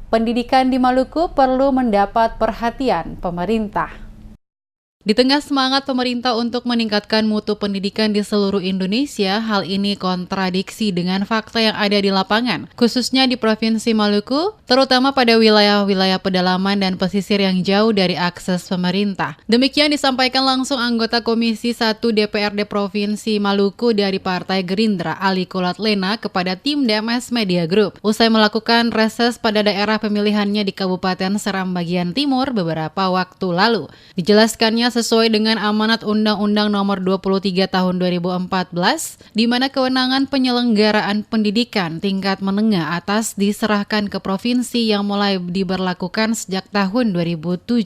Pendidikan di Maluku perlu mendapat perhatian pemerintah. Di tengah semangat pemerintah untuk meningkatkan mutu pendidikan di seluruh Indonesia, hal ini kontradiksi dengan fakta yang ada di lapangan, khususnya di Provinsi Maluku, terutama pada wilayah-wilayah pedalaman dan pesisir yang jauh dari akses pemerintah. Demikian disampaikan langsung anggota Komisi 1 DPRD Provinsi Maluku dari Partai Gerindra, Ali Kolatlena, kepada tim DMS Media Group, usai melakukan reses pada daerah pemilihannya di Kabupaten Seram bagian Timur beberapa waktu lalu. Dijelaskannya sesuai dengan amanat Undang-Undang Nomor 23 Tahun 2014, di mana kewenangan penyelenggaraan pendidikan tingkat menengah atas diserahkan ke provinsi yang mulai diberlakukan sejak tahun 2017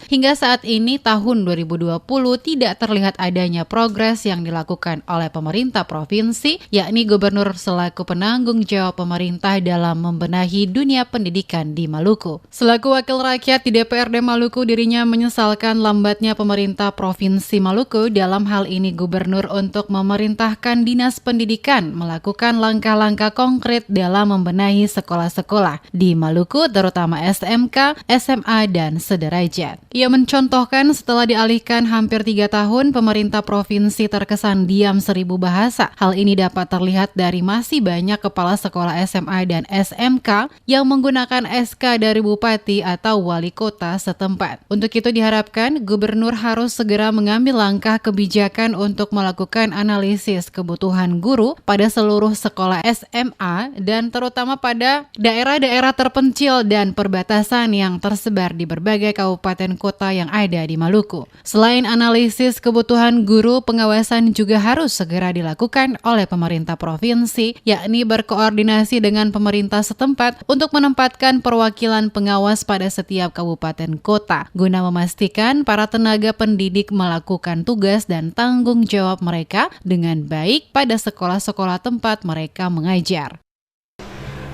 hingga saat ini tahun 2020 tidak terlihat adanya progres yang dilakukan oleh pemerintah provinsi, yakni gubernur selaku penanggung jawab pemerintah dalam membenahi dunia pendidikan di Maluku. Selaku wakil rakyat di DPRD Maluku, dirinya menyesalkan lambatnya pemerintah Provinsi Maluku, dalam hal ini gubernur, untuk memerintahkan Dinas Pendidikan melakukan langkah-langkah konkret dalam membenahi sekolah-sekolah di Maluku, terutama SMK, SMA, dan sederajat. Ia mencontohkan setelah dialihkan hampir 3 tahun, pemerintah provinsi terkesan diam 1000 bahasa. Hal ini dapat terlihat dari masih banyak kepala sekolah SMA dan SMK yang menggunakan SK dari bupati atau wali kota setempat. Untuk itu diharapkan gubernur harus segera mengambil langkah kebijakan untuk melakukan analisis kebutuhan guru pada seluruh sekolah SMA dan terutama pada daerah-daerah terpencil dan perbatasan yang tersebar di berbagai kabupaten kota yang ada di Maluku. Selain analisis kebutuhan guru, pengawasan juga harus segera dilakukan oleh pemerintah provinsi, yakni berkoordinasi dengan pemerintah setempat untuk menempatkan perwakilan pengawas pada setiap kabupaten kota guna memastikan para tenaga pendidik melakukan tugas dan tanggung jawab mereka dengan baik pada sekolah-sekolah tempat mereka mengajar.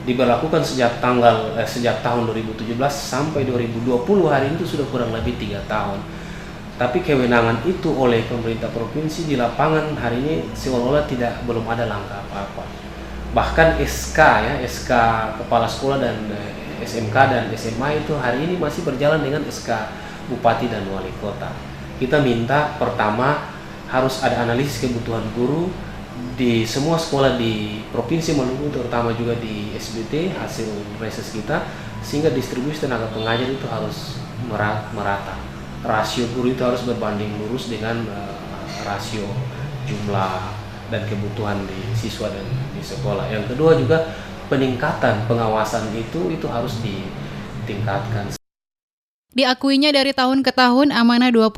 Diberlakukan sejak tahun 2017 sampai 2020, hari itu sudah kurang lebih 3 tahun. Tapi kewenangan itu oleh pemerintah provinsi di lapangan hari ini seolah-olah belum ada langkah apa-apa. Bahkan SK kepala sekolah dan SMK dan SMA itu hari ini masih berjalan dengan SK bupati dan wali kota. Kita minta pertama harus ada analisis kebutuhan guru di semua sekolah di Provinsi Maluku, terutama juga di SBT hasil reses kita, sehingga distribusi tenaga pengajar itu harus merata. Rasio guru itu harus berbanding lurus dengan rasio jumlah dan kebutuhan di siswa dan di sekolah. Yang kedua juga peningkatan pengawasan itu harus ditingkatkan. Diakuinya dari tahun ke tahun, amanah 20%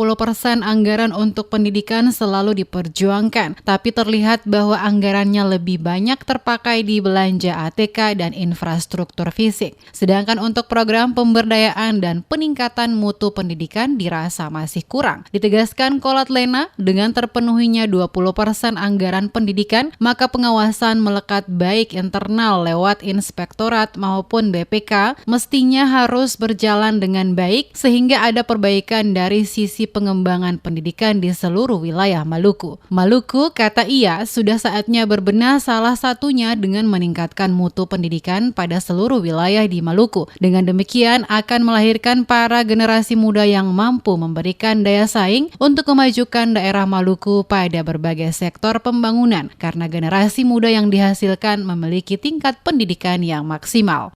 anggaran untuk pendidikan selalu diperjuangkan, tapi terlihat bahwa anggarannya lebih banyak terpakai di belanja ATK dan infrastruktur fisik. Sedangkan untuk program pemberdayaan dan peningkatan mutu pendidikan dirasa masih kurang. Ditegaskan Kolatlena, dengan terpenuhinya 20% anggaran pendidikan, maka pengawasan melekat baik internal lewat inspektorat maupun BPK mestinya harus berjalan dengan baik, sehingga ada perbaikan dari sisi pengembangan pendidikan di seluruh wilayah Maluku. Maluku, kata ia, sudah saatnya berbenah, salah satunya dengan meningkatkan mutu pendidikan pada seluruh wilayah di Maluku. Dengan demikian akan melahirkan para generasi muda yang mampu memberikan daya saing untuk memajukan daerah Maluku pada berbagai sektor pembangunan, karena generasi muda yang dihasilkan memiliki tingkat pendidikan yang maksimal.